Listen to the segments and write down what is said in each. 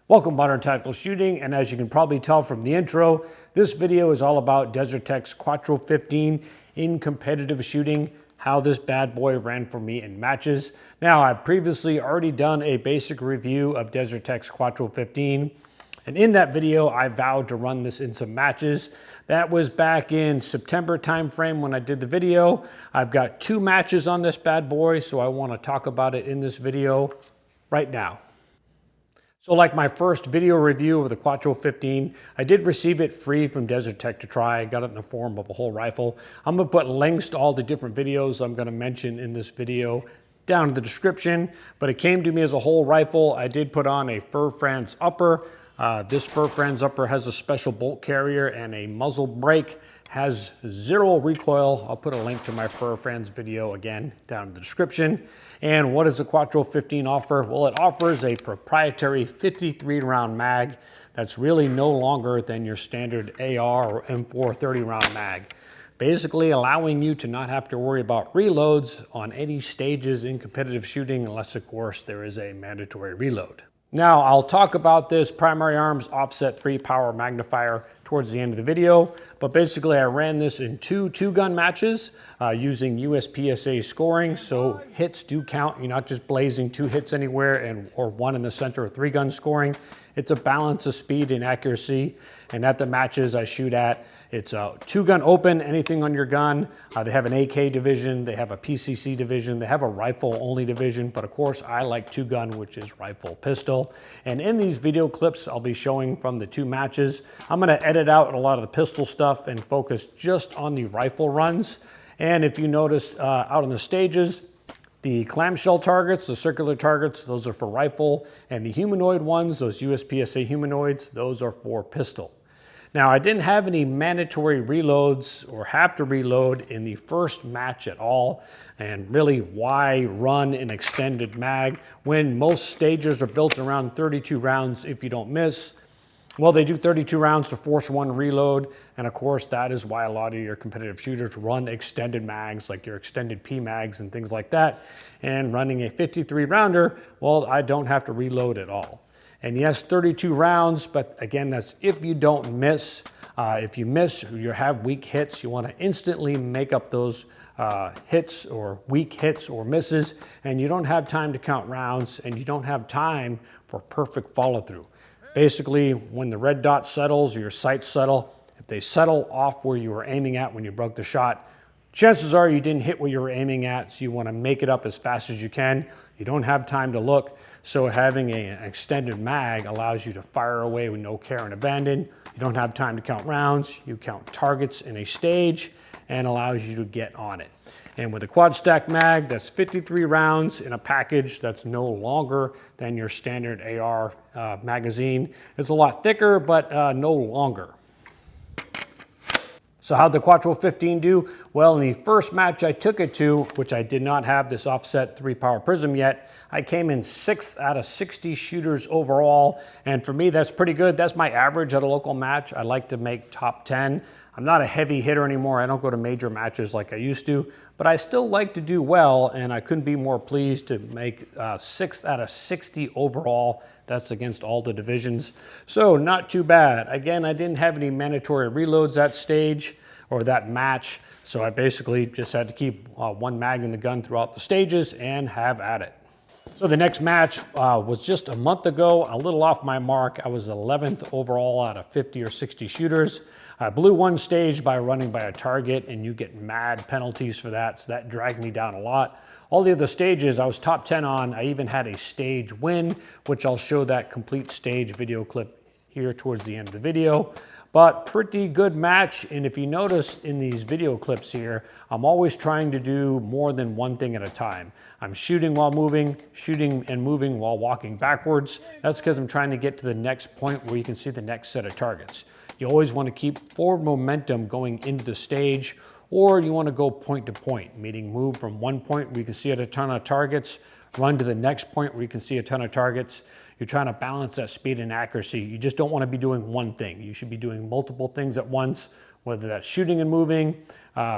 Welcome to Modern Tactical Shooting, and as you can probably tell from the intro, this video is all about Desert Tech's Quattro-15 in competitive shooting, how this bad boy ran for me in matches. Now, I've previously already done a basic review of Desert Tech's Quattro-15, and in that video, I vowed to run this in some matches. That was back in September timeframe when I did the video. I've got 2 matches on this bad boy, so I want to talk about it in this video right now. So like my first video review of the Quattro-15, I did receive it free from Desert Tech to try. I got it in the form of a whole rifle. I'm gonna put links to all the different videos I'm gonna mention in this video down in the description, but it came to me as a whole rifle. I did put on a Fur Franz upper. This Fur Franz upper has a special bolt carrier and a muzzle brake, has 0 recoil. I'll put a link to my Fur Franz video again down in the description. And what does the Quattro-15 offer? Well, it offers a proprietary 53 round mag that's really no longer than your standard AR or M4 30 round mag, basically allowing you to not have to worry about reloads on any stages in competitive shooting, unless of course there is a mandatory reload. Now, I'll talk about this primary arms offset 3 power magnifier towards the end of the video, but basically I ran this in 2 gun matches using USPSA scoring, so hits do count. You're not just blazing 2 hits anywhere or 1 in the center or 3 gun scoring. It's a balance of speed and accuracy, and at the matches I shoot at, it's a 2 gun open, anything on your gun. They have an AK division, they have a PCC division, they have a rifle only division, but of course I like 2 gun, which is rifle pistol. And in these video clips I'll be showing from the 2 matches, I'm gonna edit out a lot of the pistol stuff and focus just on the rifle runs. And if you notice out on the stages, the clamshell targets, the circular targets, those are for rifle, and the humanoid ones, those USPSA humanoids, those are for pistol. Now, I didn't have any mandatory reloads or have to reload in the first match at all. And really, why run an extended mag when most stages are built around 32 rounds if you don't miss? Well, they do 32 rounds to force 1 reload. And of course, that is why a lot of your competitive shooters run extended mags, like your extended P mags and things like that. And running a 53 rounder, well, I don't have to reload at all. And yes, 32 rounds, but again, that's if you don't miss. If you miss, you have weak hits, you want to instantly make up those hits or weak hits or misses, and you don't have time to count rounds, and you don't have time for perfect follow through. Basically, when the red dot settles or your sights settle, if they settle off where you were aiming at when you broke the shot, chances are you didn't hit what you were aiming at, so you want to make it up as fast as you can. You don't have time to look, so having an extended mag allows you to fire away with no care and abandon. You don't have time to count rounds, you count targets in a stage, and allows you to get on it. And with a quad stack mag, that's 53 rounds in a package that's no longer than your standard AR magazine. It's a lot thicker, but no longer. So how'd the Quattro-15 do? Well, in the first match I took it to, which I did not have this offset 3 power Prism yet, I came in 6th out of 60 shooters overall. And for me, that's pretty good. That's my average at a local match. I like to make top 10. I'm not a heavy hitter anymore. I don't go to major matches like I used to, but I still like to do well, and I couldn't be more pleased to make 6th out of 60 overall. That's against all the divisions. So not too bad. Again, I didn't have any mandatory reloads that stage or that match, so I basically just had to keep 1 mag in the gun throughout the stages and have at it. So the next match was just a month ago, a little off my mark. I was 11th overall out of 50 or 60 shooters. I blew 1 stage by running by a target, and you get mad penalties for that, so that dragged me down a lot. All the other stages I was top 10 on. I even had a stage win, which I'll show that complete stage video clip here towards the end of the video. But pretty good match, and if you notice in these video clips here, I'm always trying to do more than 1 thing at a time. I'm shooting while moving, shooting and moving while walking backwards. That's because I'm trying to get to the next point where you can see the next set of targets. You always want to keep forward momentum going into the stage, or you want to go point to point, meaning move from 1 point where you can see a ton of targets, run to the next point where you can see a ton of targets. You're trying to balance that speed and accuracy. You just don't want to be doing 1 thing. You should be doing multiple things at once, whether that's shooting and moving,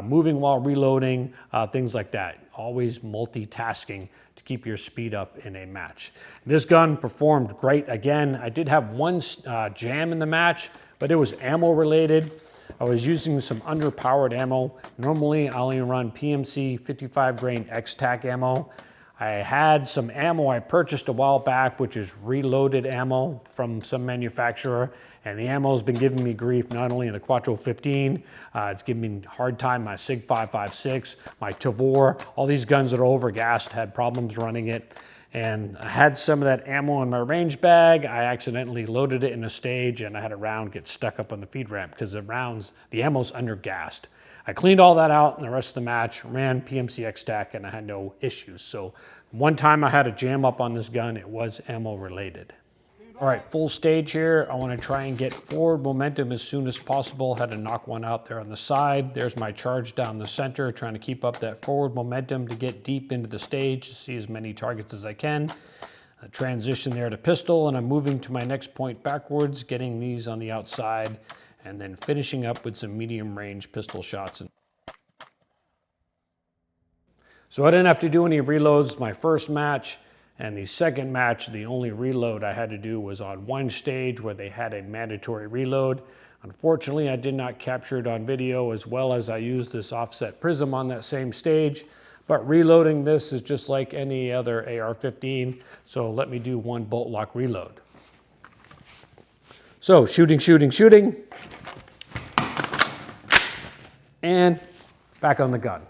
moving while reloading, things like that. Always multitasking to keep your speed up in a match. This gun performed great. Again, I did have one jam in the match, but it was ammo related. I was using some underpowered ammo. Normally, I only run PMC 55 grain X-Tac ammo. I had some ammo I purchased a while back, which is reloaded ammo from some manufacturer, and the ammo has been giving me grief, not only in the Quattro-15, it's giving me a hard time, my SIG 5.56, my Tavor, all these guns that are overgassed had problems running it. And I had some of that ammo in my range bag. I accidentally loaded it in a stage and I had a round get stuck up on the feed ramp because the ammo's undergassed. I cleaned all that out in the rest of the match, ran PMC X-Tac, and I had no issues. So one time I had a jam up on this gun, it was ammo related. All right, full stage here. I want to try and get forward momentum as soon as possible. Had to knock one out there on the side. There's my charge down the center, trying to keep up that forward momentum to get deep into the stage to see as many targets as I can. A transition there to pistol, and I'm moving to my next point backwards, getting these on the outside, and then finishing up with some medium range pistol shots. So I didn't have to do any reloads my first match. And the second match, the only reload I had to do was on one stage where they had a mandatory reload. Unfortunately, I did not capture it on video, as well as I used this offset Prism on that same stage. But reloading this is just like any other AR-15. So let me do one bolt lock reload. So shooting, shooting, shooting. And back on the gun.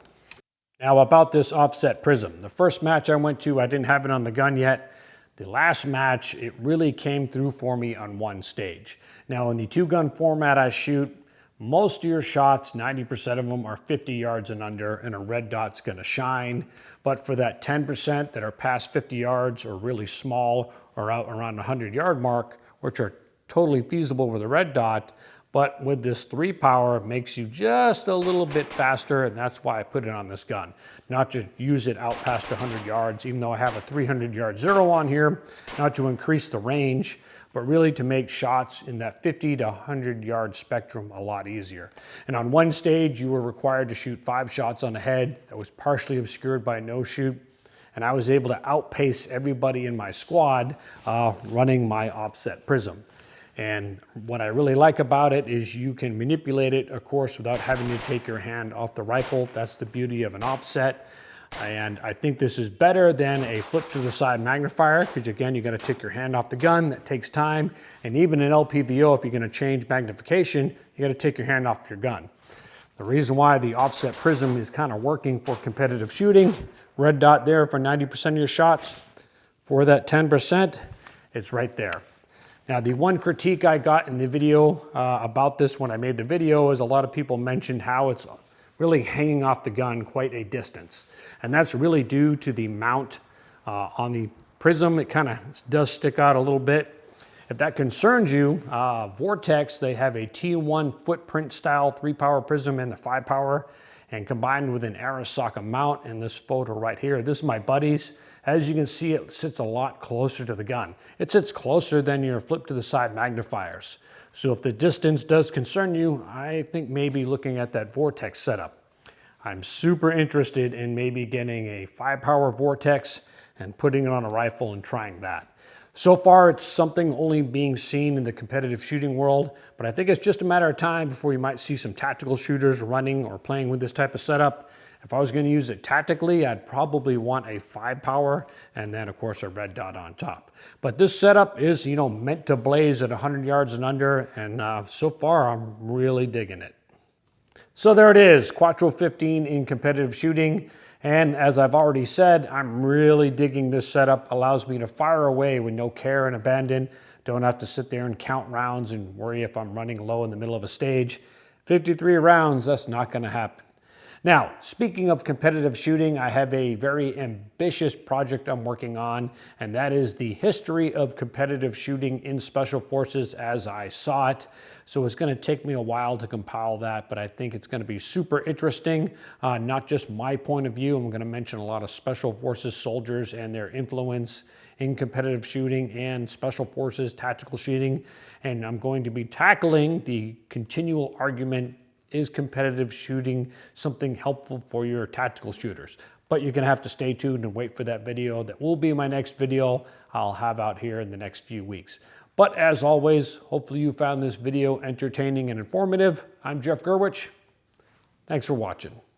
Now about this offset Prism. The first match I went to, I didn't have it on the gun yet. The last match, it really came through for me on one stage. Now in the two gun format I shoot, most of your shots, 90% of them are 50 yards and under, and a red dot's gonna shine. But for that 10% that are past 50 yards or really small or out around the 100-yard mark, which are totally feasible with a red dot, but with this 3 power, it makes you just a little bit faster, and that's why I put it on this gun. Not to use it out past 100 yards, even though I have a 300-yard zero on here, not to increase the range, but really to make shots in that 50 to 100-yard spectrum a lot easier. And on one stage, you were required to shoot 5 shots on the head. That was partially obscured by no shoot, and I was able to outpace everybody in my squad running my offset Prism. And what I really like about it is you can manipulate it, of course, without having to take your hand off the rifle. That's the beauty of an offset. And I think this is better than a flip to the side magnifier, because again, you got to take your hand off the gun. That takes time. And even in LPVO, if you're going to change magnification, you got to take your hand off your gun. The reason why the offset Prism is kind of working for competitive shooting, red dot there for 90% of your shots. For that 10%, it's right there. Now, the one critique I got in the video about this when I made the video is a lot of people mentioned how it's really hanging off the gun quite a distance. And that's really due to the mount on the Prism. It kind of does stick out a little bit. If that concerns you, Vortex, they have a T1 footprint style 3-power Prism and the 5-power, and combined with an Arasaka mount in this photo right here. This is my buddy's. As you can see, it sits a lot closer to the gun. It sits closer than your flip to the side magnifiers. So if the distance does concern you, I think maybe looking at that Vortex setup. I'm super interested in maybe getting a 5-power Vortex and putting it on a rifle and trying that. So far, it's something only being seen in the competitive shooting world, but I think it's just a matter of time before you might see some tactical shooters running or playing with this type of setup. If I was going to use it tactically, I'd probably want a 5-power and then, of course, a red dot on top. But this setup is, meant to blaze at 100 yards and under, and so far, I'm really digging it. So there it is, Quattro-15 in competitive shooting. And as I've already said, I'm really digging this setup. Allows me to fire away with no care and abandon. Don't have to sit there and count rounds and worry if I'm running low in the middle of a stage. 53 rounds, that's not going to happen. Now, speaking of competitive shooting, I have a very ambitious project I'm working on, and that is the history of competitive shooting in Special Forces as I saw it. So it's going to take me a while to compile that, but I think it's going to be super interesting. Not just my point of view. I'm going to mention a lot of Special Forces soldiers and their influence in competitive shooting and Special Forces tactical shooting. And I'm going to be tackling the continual argument is competitive shooting something helpful for your tactical shooters? But you're gonna have to stay tuned and wait for that video. That will be my next video I'll have out here in the next few weeks. But as always, hopefully you found this video entertaining and informative. I'm Jeff Gerwich. Thanks for watching.